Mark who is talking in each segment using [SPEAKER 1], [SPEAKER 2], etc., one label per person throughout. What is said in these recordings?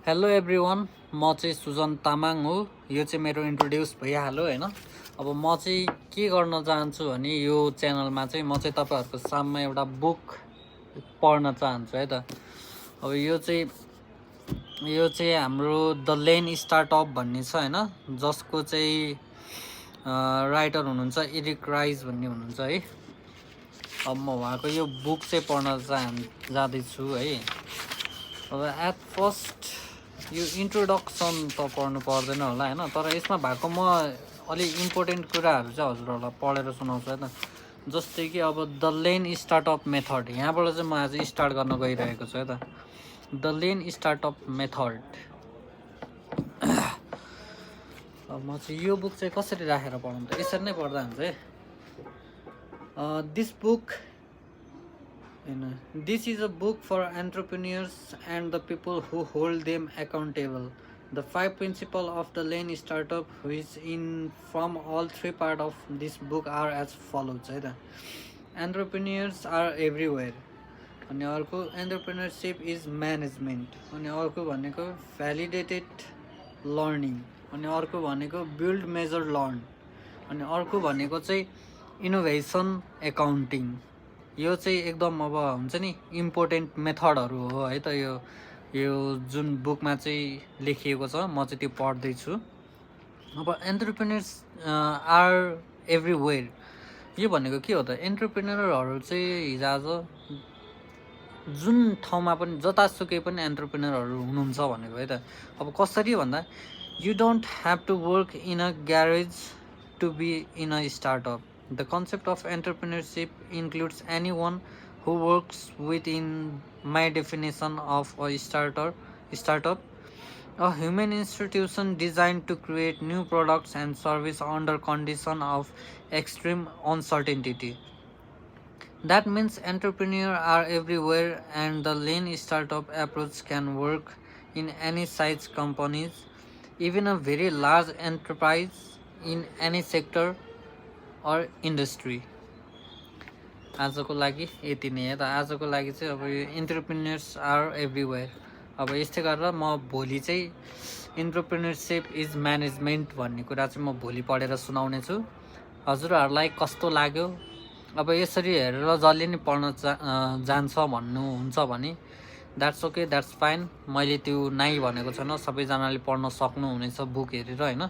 [SPEAKER 1] Hello everyone, म चाहिँ सुजन तामाङ हो। यो चाहिँ मेरो इन्ट्रोड्युस भइहाल्यो होइन। अब म चाहिँ के गर्न चाहन्छु भने यो च्यानलमा चाहिँ म चाहिँ तपाईँहरूको साममा एउटा बुक पढ्न चाहन्छु है त। अब यो चाहिँ हाम्रो द लेन स्टार्टअप भन्ने छ होइन, जसको चाहिँ राइटर हुनुहुन्छ एरिक राइस भन्ने हुनुहुन्छ है। अब म उहाँको यो बुक चाहिँ पढ्न जाँदैछु है। अब एट फर्स्ट यो इन्ट्रोडक्सन त पढ्नु पर्दैन होला होइन, तर यसमा भएको म अलि इम्पोर्टेन्ट कुराहरू चाहिँ हजुरहरूलाई पढेर सुनाउँछु है त। जस्तै कि अब द लेन स्टार्टअप मेथड, यहाँबाट चाहिँ म आज स्टार्ट गर्न गइरहेको छु है त। The lane startup method. अब म चाहिँ यो बुक चाहिँ कसरी राखेर पढौँ त, यसरी नै पढ्दा हुन्छ है। This book This is a book for entrepreneurs and the people who hold them accountable. The 5 principles of the Lean Startup, which from all 3 parts of this book are as follows. Entrepreneurs are everywhere. अनि अर्को entrepreneurship is management. अनि अर्को भनेको validated learning. अनि अर्को भनेको build, measure, learn. अनि अर्को भनेको चाहिँ innovation accounting. यो चाहिँ एकदम अब हुन्छ नि इम्पोर्टेन्ट मेथडहरू हो है त। यो जुन बुकमा चाहिँ लेखिएको छ, म चाहिँ त्यो पढ्दैछु। अब एन्टरप्रेन्योर्स आर एभ्रिवेयर, यो भनेको के हो त, एन्टरप्रेन्योरहरू चाहिँ हिजोआज जुन ठाउँमा पनि जतासुकै पनि एन्टरप्रेन्योरहरू हुनुहुन्छ भनेको है त। अब कसरी भन्दा, you don't have to work in a garage to be in a startup. The concept of entrepreneurship includes anyone who works within my definition of a startup, a human institution designed to create new products and services under condition of extreme uncertainty. That means entrepreneurs are everywhere, and the lean startup approach can work in any size companies, even a very large enterprise in any sector or industry. आजको लागि यति नै है त। आजको लागि चाहिँ अब यो एन्टरप्रेन्योर्स आर एभ्रिवेयर। अब यस्तै गरेर म भोलि चाहिँ एन्टरप्रेन्योरसिप इज म्यानेजमेन्ट भन्ने कुरा चाहिँ म भोलि पढेर सुनाउने छु। हजुरहरूलाई कस्तो लाग्यो? अब यसरी हेरेर जसले नि पढ्न जान्छ भन्नुहुन्छ भने द्याट्स ओके, द्याट्स फाइन। मैले त्यो नाइ भनेको छैन, सबैजनाले पढ्न सक्नुहुनेछ बुक हेरेर होइन।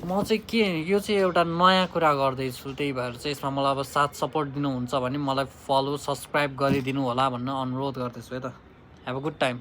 [SPEAKER 1] म चाहिँ के, यो चाहिँ एउटा नयाँ कुरा गर्दैछु, त्यही भएर चाहिँ यसमा मलाई अब साथ सपोर्ट दिनुहुन्छ भने मलाई फलो सब्सक्राइब गरिदिनु होला भन्न अनुरोध गर्दैछु है त। Have a good time.